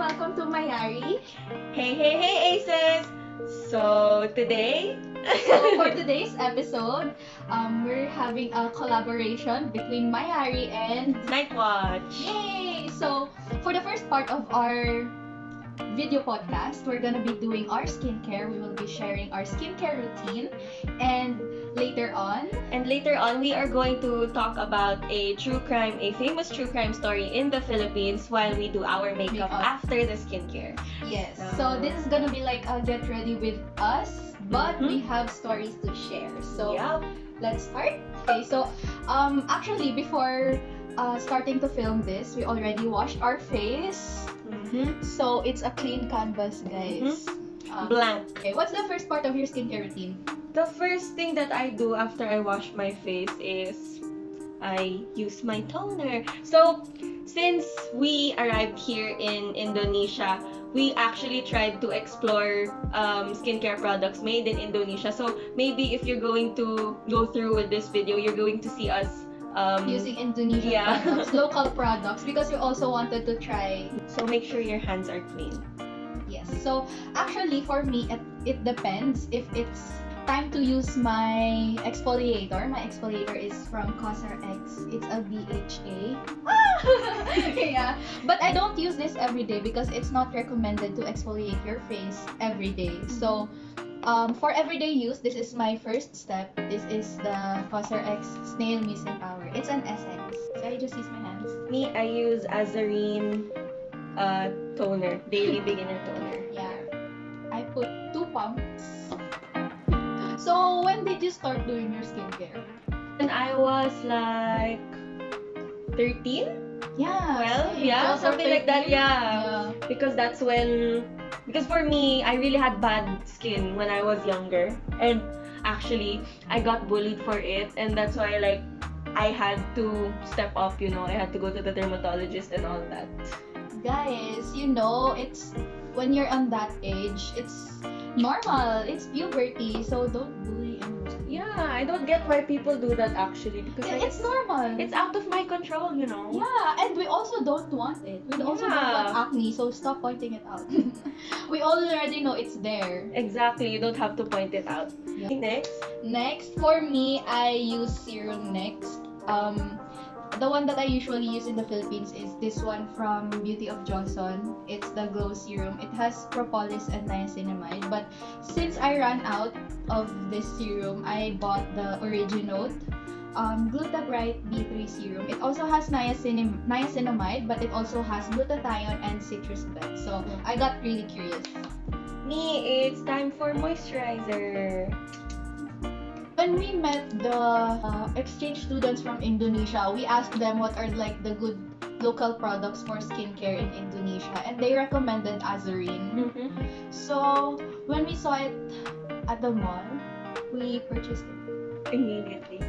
welcome to MAYARI. Hey, Aces! So, today, So for today's episode, we're having a collaboration between MAYARI and Nightwatch. Yay! So for the first part of our video podcast, we're gonna be doing our skincare. We will be sharing our skincare routine, and later on, we are going to talk about a famous true crime story in the Philippines while we do our makeup after the skincare. yes. So this is gonna be like a get ready with us, but we have stories to share. So Yep. let's start. Okay, so actually before starting to film this, we already washed our face. So it's a clean canvas, guys. Blank. Okay, what's the first part of your skincare routine? The first thing that I do after I wash my face is I use my toner. So, since we arrived here in Indonesia, we actually tried to explore skincare products made in Indonesia. So, maybe if you're going to go through with this video, you're going to see us Using Indonesian products, local products, because we also wanted to try. So, make sure your hands are clean. Yes. So actually, for me, it depends if it's time to use my exfoliator. My exfoliator is from CosRX. It's a BHA. Yeah. But I don't use this every day because it's not recommended to exfoliate your face every day. So for everyday use, this is my first step. This is the CosRX Snail Mist Power. It's an essence. So I just use my hands. Me, I use Azarine toner, daily beginner toner. Yeah. I put 2 pumps. So when did you start doing your skincare? And I was like 13? Yeah. 12? same. Yeah, 12 or something like that, 13? yeah. Because for me, I really had bad skin when I was younger. And actually, I got bullied for it. And that's why, I had to step up, I had to go to the dermatologist and all that. Guys, it's when you're on that age, it's normal. It's puberty, so don't bully anyone. Yeah, I don't get why people do that actually. Because It's normal. it's out of my control, Yeah, and we also don't want it. We also don't want acne, so stop pointing it out. We already know it's there. Exactly, you don't have to point it out. Yeah. Next. Next, for me, I use serum next. The one that I usually use in the Philippines is this one from Beauty of Johnson. It's the Glow Serum. It has propolis and niacinamide. But since I ran out of this serum, I bought the Originote Gluta-Bright B3 Serum. It also has niacinamide, but it also has glutathione and citrus bed. So I got really curious. Me, it's time for moisturizer. When we met the exchange students from Indonesia, we asked them what are the good local products for skincare in Indonesia, and they recommended Azarine. So when we saw it at the mall, we purchased it Immediately.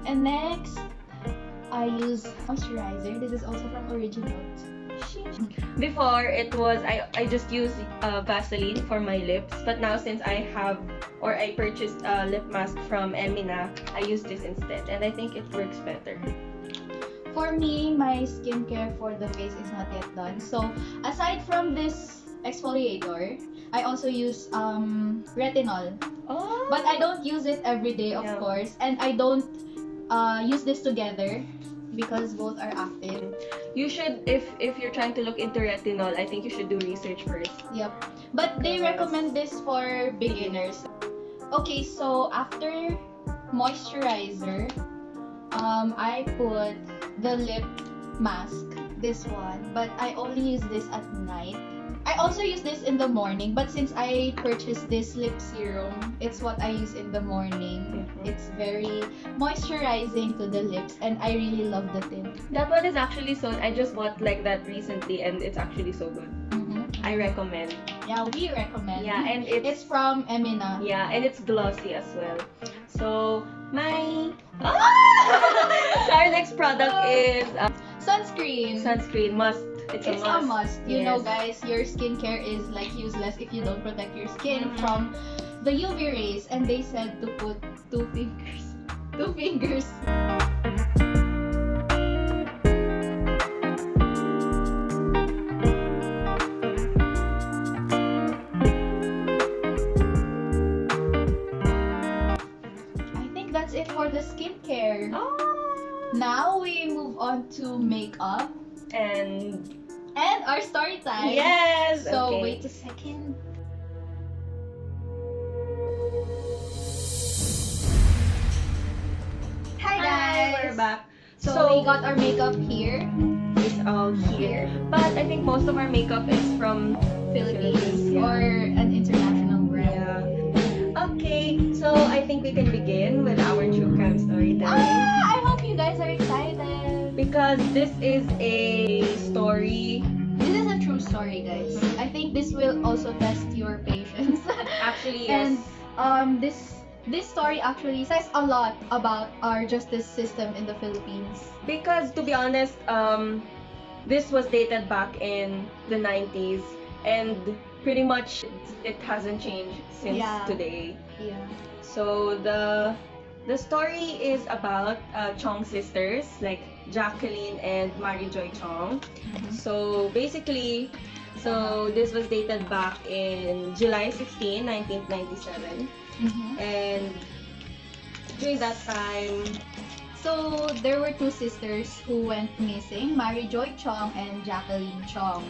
And next, I use moisturizer. This is also from Originote. Before, it was, I just use Vaseline for my lips. But now, since I purchased a lip mask from Emina, I use this instead. And I think it works better. For me, my skincare for the face is not yet done. So, aside from this exfoliator, I also use retinol. Oh! But I don't use it every day, of course. And I don't use this together because both are active. You should, if you're trying to look into retinol, I think you should do research first. Yep. But they recommend this for beginners. Okay, so after moisturizer, I put the lip mask, this one, but I only use this at night. I also use this in the morning, but since I purchased this lip serum, it's what I use in the morning. It's very moisturizing to the lips, and I really love the tint. That one is actually I just bought that recently, and it's actually so good. I recommend. Yeah, we recommend. Yeah, and it's from Emina. Yeah, and it's glossy as well. So so our next product is sunscreen. Sunscreen must. It's a must. You know, guys, your skincare is useless if you don't protect your skin from the UV rays. And they said to put 2 fingers. 2 fingers. on to makeup And and our story time. yes. So okay. wait a second. Hi guys. We're back. So we got our makeup here, It's all here. But I think most of our makeup is from Philippines, yeah. or an international brand. Yeah. Okay, so I think we can begin with our true crime storytelling. I hope you guys are excited. Because this is a story. This is a true story, guys. I think this will also test your patience. Actually, yes. And this story actually says a lot about our justice system in the Philippines. Because to be honest, this was dated back in the 90s, and pretty much it hasn't changed since Yeah. today. Yeah. So the story is about Chiong sisters, like Jacqueline and Mary Joy Chiong. So basically, this was dated back in July 16, 1997. And during that time, So there were two sisters who went missing, Mary Joy Chiong and Jacqueline Chiong.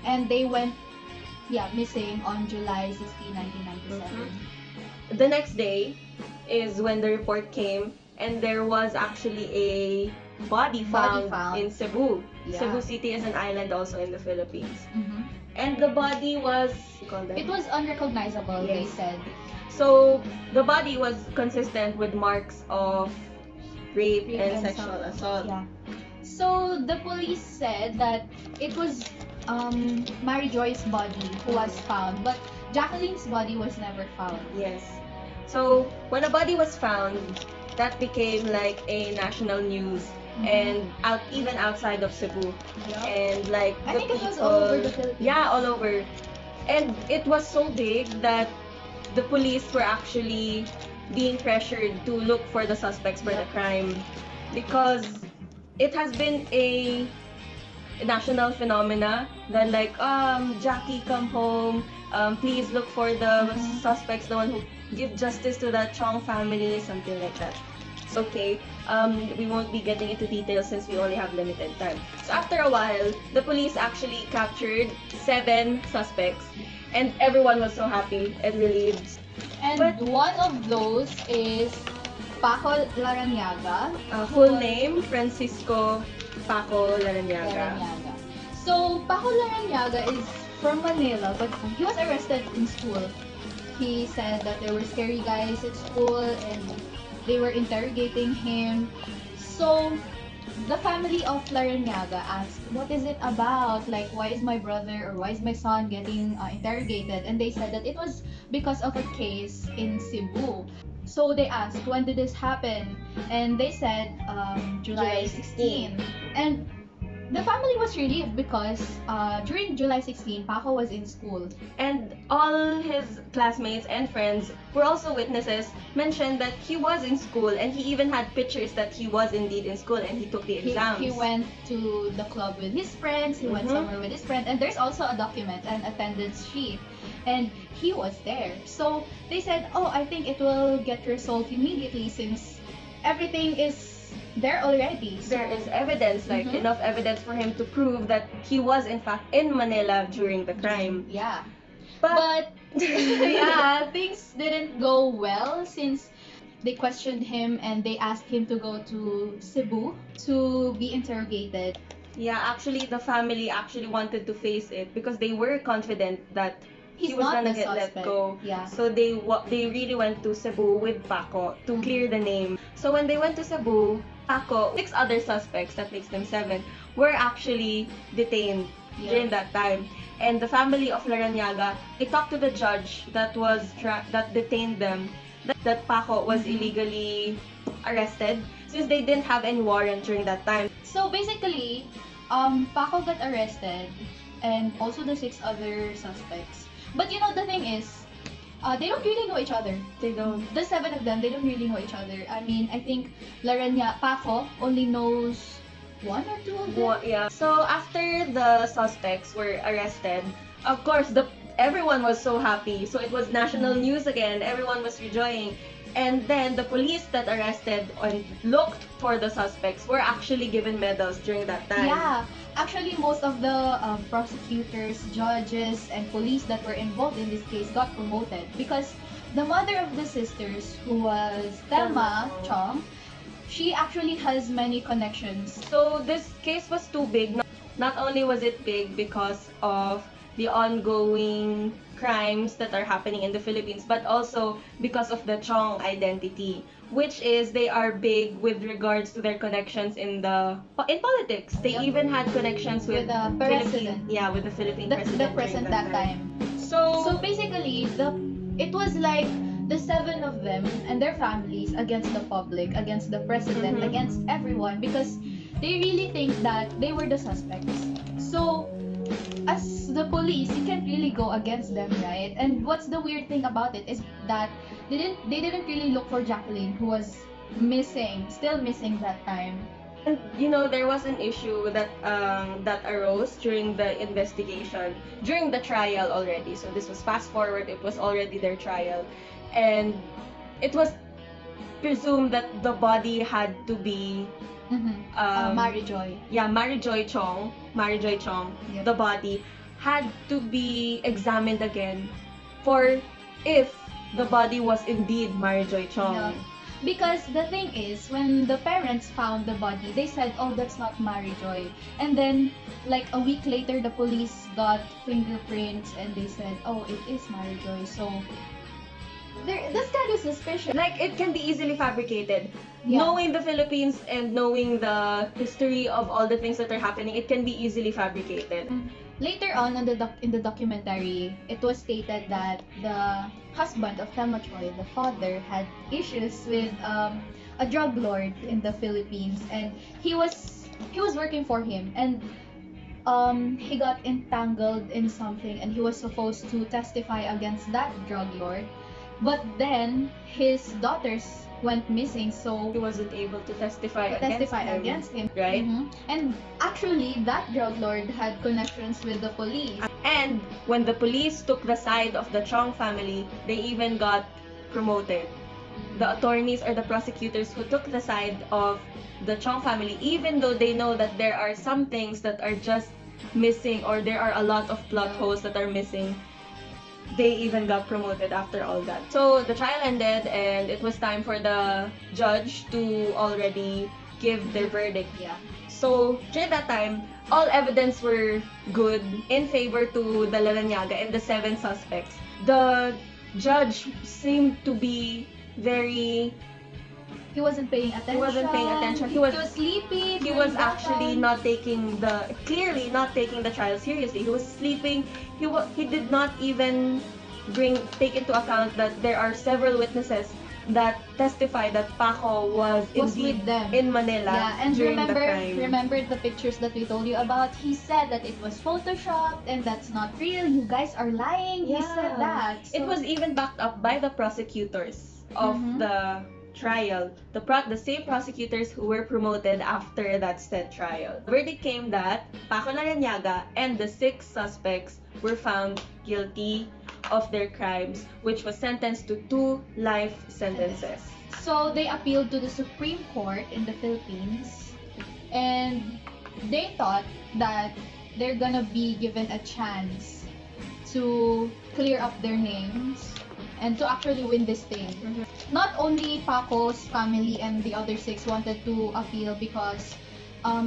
And they went missing on July 16, 1997. the next day is when the report came, and there was actually a body found in Cebu. Yeah. Cebu City is an island also in the Philippines. Mhm. And the body was... It was unrecognizable, they Yes. said. So, the body was consistent with marks of rape and sexual assault. Yeah. So the police said that it was Mary Joy's body who was found, but Jacqueline's body was never found. Yes. So, when a body was found, that became like a national news, and even outside of Cebu. Yeah. And like I think it was all over the Philippines. Yeah, all over. And it was so big that the police were actually being pressured to look for the suspects for the crime, because it has been a national phenomena that like Jackie, come home, please look for the suspects, the one who give justice to that Chong family, something like that. Okay, we won't be getting into details since we only have limited time. So after a while, the police actually captured 7 suspects, and everyone was so happy and relieved. And one of those is Paco Laraniaga. Full name, Francisco Paco Laraniaga. So Paco Laraniaga is from Manila, but he was arrested in school. He said that there were scary guys at school and they were interrogating him. So the family of Laraniaga asked, what is it about? Like, why is my brother or why is my son getting interrogated? And they said that it was because of a case in Cebu. So they asked, when did this happen? And they said July 16. And the family was relieved because during July 16, Paco was in school. And all his classmates and friends were also witnesses, mentioned that he was in school, and he even had pictures that he was indeed in school and he took the exams. He went to the club with his friends, he went somewhere with his friend, and there's also a document, an attendance sheet, and he was there. So they said, oh, I think it will get resolved immediately since everything is there already. So there is evidence, like enough evidence for him to prove that he was in fact in Manila during the crime. Yeah. But yeah, things didn't go well since they questioned him and they asked him to go to Cebu to be interrogated. Yeah, actually the family actually wanted to face it because they were confident that he was gonna get let go. Yeah. So they really went to Cebu with Paco to clear the name. So when they went to Cebu, Paco, 6 other suspects, that makes them 7, were actually detained during that time. And the family of Laraniaga, they talked to the judge that detained them, that Paco was illegally arrested since they didn't have any warrant during that time. So basically, Paco got arrested and also the 6 other suspects. But you know, the thing is, they don't really know each other. They don't. The 7 of them, they don't really know each other. I mean, I think Paco only knows 1 or 2 of them. Yeah. So after the suspects were arrested, of course, everyone was so happy. So it was national news again. Everyone was rejoicing. And then the police that arrested and looked for the suspects were actually given medals during that time. Yeah, actually, most of the prosecutors, judges, and police that were involved in this case got promoted because the mother of the sisters, who was Thelma Chong, she actually has many connections. So this case was too big. Not only was it big because of the ongoing crimes that are happening in the Philippines, but also because of the Chong identity, which is they are big with regards to their connections in politics. They Yep. even had connections with the president. with the Philippine The president. president during that time. So basically, it was like the 7 of them and their families against the public, against the president, Mhm. against everyone because they really think that they were the suspects. So as the police, you can't really go against them, right? And what's the weird thing about it is that they didn't really look for Jacqueline, who was missing, still missing that time. And there was an issue that arose during the investigation, during the trial already. So this was fast forward, it was already their trial. And it was presumed that the body had to be Mary Joy. Marijoy Chong, Yep. the body had to be examined again for if the body was indeed Marijoy Chong. Yeah. Because the thing is, when the parents found the body, they said, "Oh, that's not Mary Joy." And then, like a week later, the police got fingerprints, and they said, "Oh, it is Mary Joy." So, that's kind of suspicious. Like, it can be easily fabricated. Yeah. Knowing the Philippines and knowing the history of all the things that are happening, it can be easily fabricated. Later on in the documentary, it was stated that the husband of Thelma Choi, the father, had issues with a drug lord in the Philippines, and he was working for him, and he got entangled in something, and he was supposed to testify against that drug lord, but then his daughters went missing, so He wasn't able to testify against him. right? Mhm. And actually, that drug lord had connections with the police. And when the police took the side of the Chong family, they even got promoted. The attorneys or the prosecutors who took the side of the Chong family, even though they know that there are some things that are just missing or there are a lot of plot holes that are missing, they even got promoted after all that. So the trial ended and it was time for the judge to already give their verdict. Yeah. So during that time, all evidence were good in favor to the Laranyaga and the 7 suspects. The judge seemed to be very... He wasn't paying attention. He was sleeping. He was actually clearly not taking the trial seriously. He was sleeping. He did not even take into account that there are several witnesses that testify that Paco was indeed with them in Manila and during the crime. remember the pictures that we told you about? He said that it was photoshopped and that's not real. You guys are lying. He said that. It was even backed up by the prosecutors of Mhm. the trial, the same prosecutors who were promoted after that said trial. The verdict came that Paco Larrañaga and the 6 suspects were found guilty of their crimes, which was sentenced to 2 life sentences. So they appealed to the Supreme Court in the Philippines, and they thought that they're gonna be given a chance to clear up their names and to actually win this thing. Mhm. Not only Paco's family and the other 6 wanted to appeal because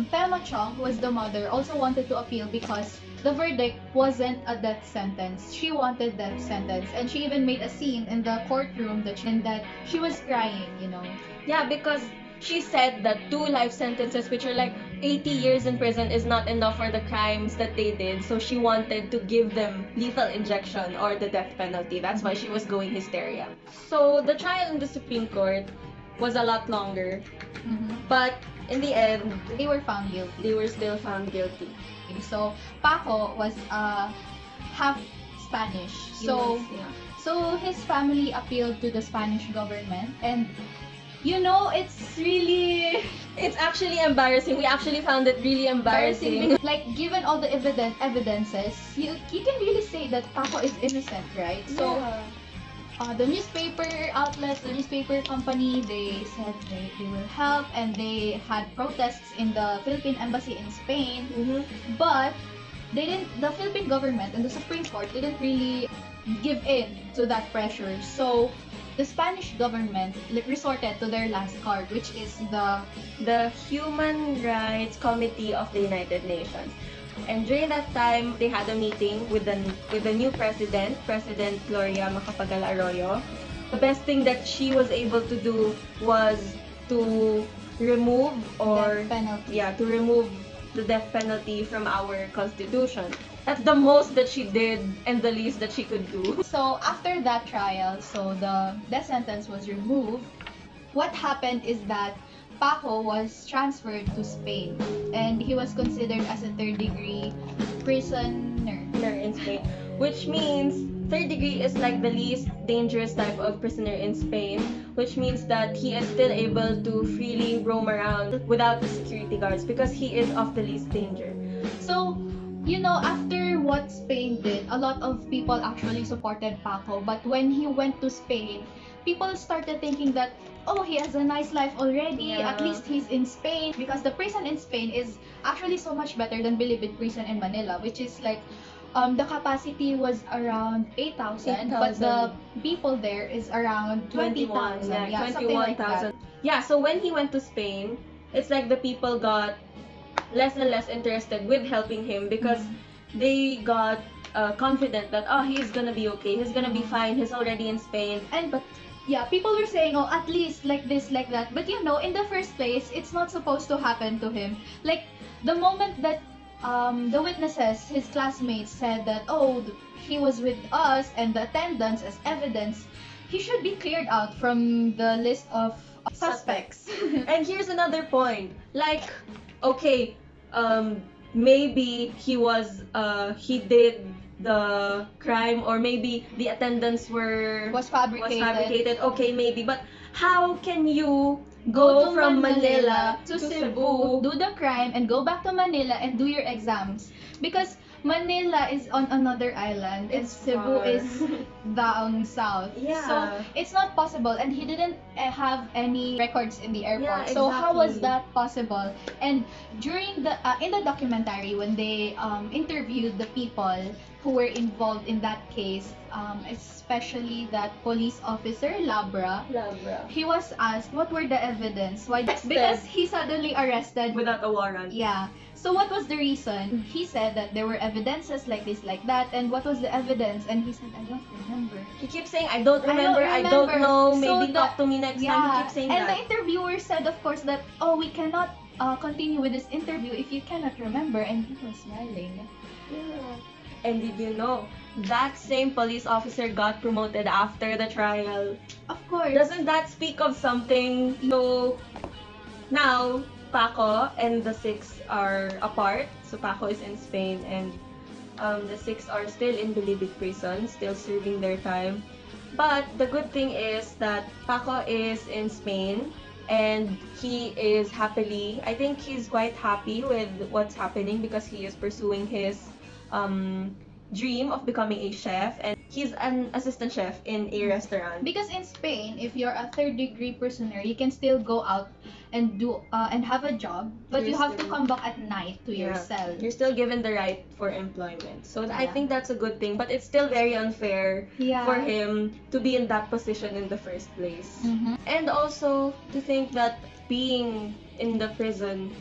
Thelma Chong, who was the mother, also wanted to appeal because the verdict wasn't a death sentence. She wanted death sentence, and she even made a scene in the courtroom that she was crying, Yeah, because she said that 2 life sentences, which are like 80 years in prison, is not enough for the crimes that they did. So she wanted to give them lethal injection or the death penalty. That's why she was going hysteria. So the trial in the Supreme Court was a lot longer. But in the end, They were found guilty. they were still found guilty. So Paco was half Spanish. So his family appealed to the Spanish government, and It's actually embarrassing. We actually found it really embarrassing. because, like, given all the evidences, you can really say that Paco is innocent, right? So the newspaper outlets, the newspaper company, they said they will help, and they had protests in the Philippine embassy in Spain. Mm-hmm. But the Philippine government and the Supreme Court didn't really give in to that pressure. So the Spanish government resorted to their last card, which is The Human Rights Committee of the United Nations. And during that time, they had a meeting with the new president, President Gloria Macapagal Arroyo. The best thing that she was able to do was to remove death penalty. to remove the death penalty from our constitution. That's the most that she did and the least that she could do. So after that trial, so the death sentence was removed. What happened is that Paco was transferred to Spain, and he was considered as a third-degree prisoner. In Spain, which means third degree is like the least dangerous type of prisoner in Spain, which means that he is still able to freely roam around without the security guards because he is of the least danger. So, after what Spain did, a lot of people actually supported Paco. But when he went to Spain, people started thinking that, oh, he has a nice life already. Yeah. At least he's in Spain. Because the prison in Spain is actually so much better than Bilibid prison in Manila, which is like, the capacity was around 8,000, but the people there is around 20,000. Yeah, something like that. 21,000. Yeah, so when he went to Spain, it's like the people got less and less interested with helping him because they got confident that, oh, he's gonna be okay, he's gonna be fine, he's already in Spain. But yeah, people were saying, oh, at least like this, like that. But in the first place, it's not supposed to happen to him. Like, the moment that the witnesses, his classmates, said that, oh, he was with us and the attendance as evidence, he should be cleared out from the list of suspects. And here's another point. Like, okay, maybe he did the crime, or maybe the attendance was fabricated. Okay, maybe. But how can you go from Manila to Cebu, do the crime, and go back to Manila and do your exams? Because Manila is on another island, and It's Cebu far. is down south. Yeah. So it's not possible, and he didn't have any records in the airport. Yeah, So how was exactly. that possible? And during the in the documentary, when they interviewed the people who were involved in that case, especially that police officer Labra, he was asked what were the evidence. Why? Because he suddenly arrested. without a warrant. Yeah. So what was the reason? He said that there were evidences like this, like that, and what was the evidence? And he said, I don't remember. He keeps saying, I don't remember, I don't know, maybe So talk to me next time. He keeps saying and that. the interviewer said, of course, that, oh, we cannot continue with this interview if you cannot remember. And he was smiling. Yeah. And did you know, that same police officer got promoted after the trial? Of course. Doesn't that speak of something? So, now, Paco and the six are apart. So, Paco is in Spain, and the six are still in Bilibid prison, still serving their time. But the good thing is that Paco is in Spain, and he is I think he's quite happy with what's happening because he is pursuing his dream of becoming a chef, and he's an assistant chef in a restaurant. Because in Spain, if you're a third-degree prisoner, you can still go out and do and have a job, but You're you have to still- come back at night to your Yeah. cell. You're still given the right for employment. So I Yeah. think that's a good thing, but it's still very unfair Yeah. for him to be in that position in the first place. Mhm. And also to think that being in the prison,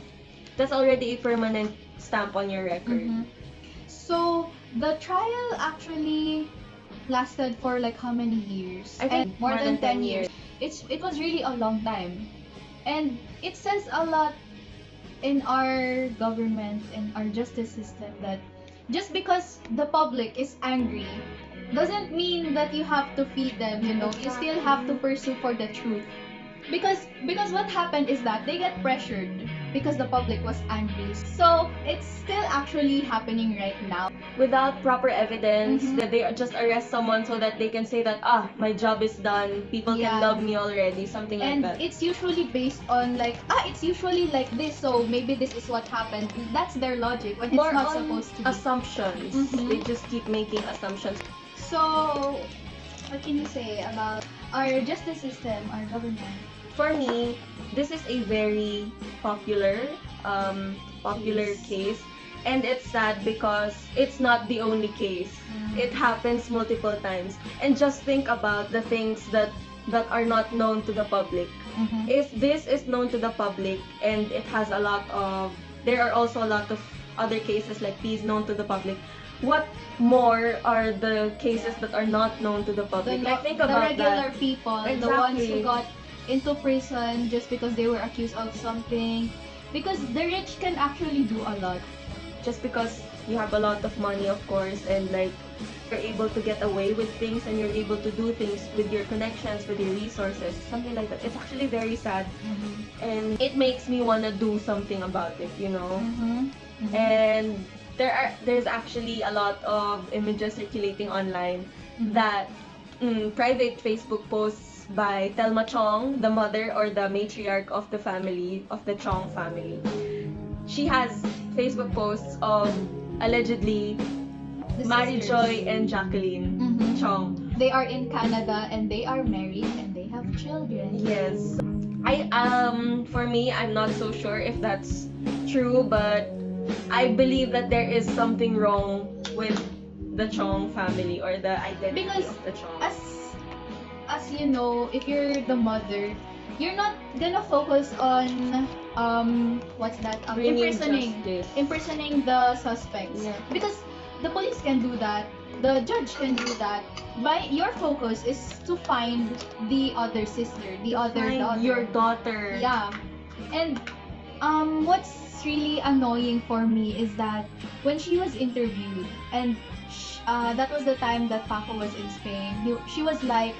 that's already a permanent stamp on your record. Mhm. So the trial actually lasted for like how many years? I think And more than 10 years. It was really a long time. And it says a lot in our government and our justice system that just because the public is angry doesn't mean that you have to feed them, You still have to pursue for the truth. Because what happened is that they get pressured because the public was angry. So it's still actually happening right now. Without proper evidence, Mhm. that they just arrest someone so that they can say that, my job is done, people Yeah. can love me already, something And like that. it's usually based on like, it's usually like this, so maybe this is what happened. That's their logic when it's More not on supposed to be. assumptions. Mhm. They just keep making assumptions. So What can you say about our justice system, our government? For me, this is a very popular, popular case. And it's sad because it's not the only case. It happens multiple times. And just think about the things that are not known to the public. If this is known to the public and it has a lot of, there are also a lot of other cases like these known to the public, what more are the cases that are not known to the public? Like, think about the regular that. people, the ones who got into prison just because they were accused of something. Because the rich can actually do a lot. Just because you have a lot of money, of course, and like you're able to get away with things and you're able to do things with your connections, with your resources, something like that. It's actually very sad, and it makes me wanna do something about it, you know. And there's actually a lot of images circulating online that private Facebook posts by Thelma Chong, the mother or the matriarch of the family, of the Chong family. She has Facebook posts of allegedly Mary Joy and Jacqueline Chong. They are in Canada and they are married and they have children. Yes. For me, I'm not so sure if that's true, but I believe that there is something wrong with the Chong family or the identity Because of the Chong. As you know, if you're the mother, you're not gonna focus on what's that? Bringing Imprisoning justice. imprisoning the suspects. Yeah. Because the police can do that, the judge can do that. Your focus is to find the other sister, the other Find daughter. your daughter. Yeah. And what's really annoying for me is that when she was interviewed and that was the time that Paco was in Spain, she was like,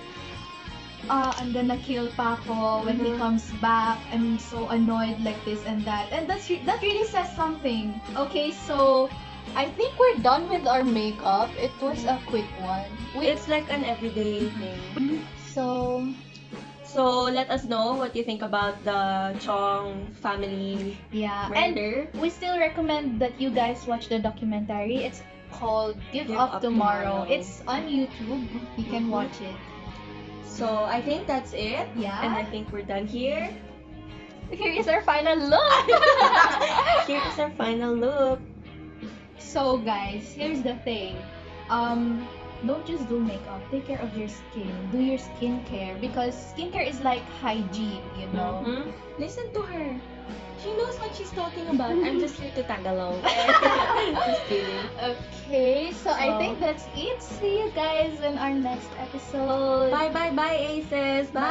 I'm gonna kill Paco when he comes back. I'm so annoyed like this and that. And that really says something. Okay, so I think we're done with our makeup. It was a quick one. It's like an everyday thing. So let us know what you think about the Chong family yeah, murder. and we still recommend that you guys watch the documentary. It's called Give Give Up Up Tomorrow. Tomorrow. It's on YouTube. You can watch it. So I think that's it. Yeah. And I think we're done here. Here is our final look. Here is our final look. So guys, here's the thing. Don't just do makeup. Take care of your skin. Do your skincare because skincare is like hygiene, you know. Listen to her. She knows what she's talking about. I'm just here to tag along. Just kidding. Okay, so I think that's it. See you guys in our next episode. Bye, aces. Bye.